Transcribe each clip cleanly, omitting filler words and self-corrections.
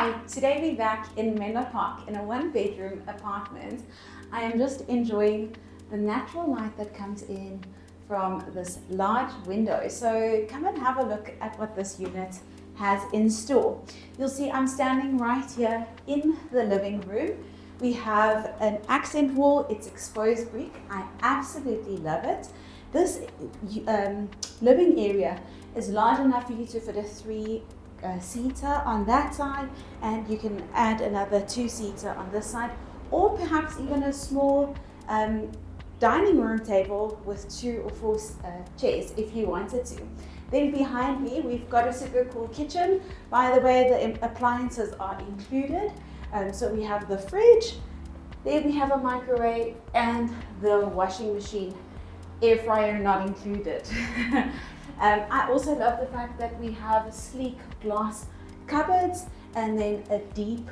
Hi, today we're back in Menlo Park in a one-bedroom apartment. I am just enjoying the natural light that comes in from this large window. So come and have a look at what this unit has in store. You'll see I'm standing right here in the living room. We have an accent wall, it's exposed brick. I absolutely love it. This living area is large enough for you to fit a three-seater on that side, and you can add another two-seater on this side, or perhaps even a small dining room table with 2 or 4 chairs if you wanted to. Then behind me, we've got a super cool kitchen. By the way, the appliances are included. So we have the fridge, then we have a microwave and the washing machine, air fryer not included. I also love the fact that we have sleek glass cupboards and then a deep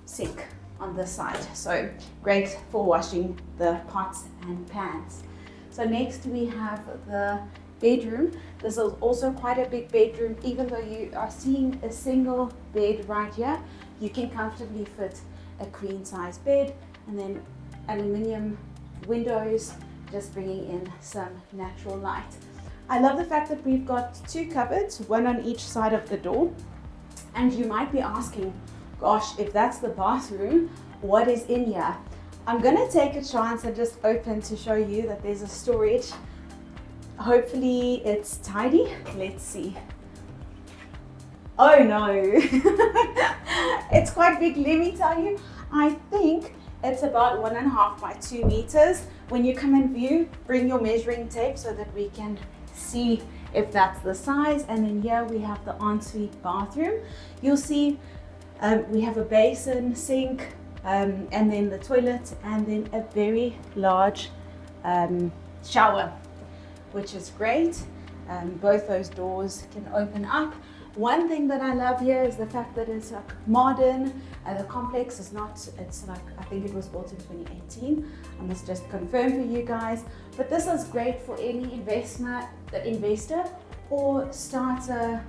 sink on this side. So great for washing the pots and pans. So next we have the bedroom. This is also quite a big bedroom. Even though you are seeing a single bed right here, you can comfortably fit a queen size bed, and then aluminium windows, just bringing in some natural light. I love the fact that we've got 2 cupboards, one on each side of the door. And you might be asking, gosh, if that's the bathroom, what is in here? I'm gonna take a chance and just open to show you that there's a storage. Hopefully it's tidy. Let's see. Oh no, it's quite big, let me tell you. I think it's about 1.5 by 2 meters. When you come and view, bring your measuring tape so that we can see if that's the size. And then here we have the ensuite bathroom. You'll see we have a basin, sink, and then the toilet, and then a very large shower, which is great. Both those doors can open up. One thing that I love here is the fact that it's like modern. The complex is not, it's like, I think it was built in 2018. I must just confirm for you guys. But this is great for any investor or starter,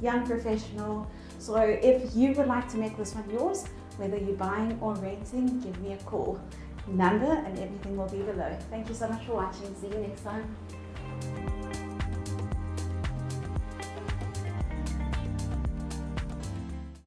young professional. So if you would like to make this one yours, whether you're buying or renting, give me a call. Number and everything will be below. Thank you so much for watching. See you next time.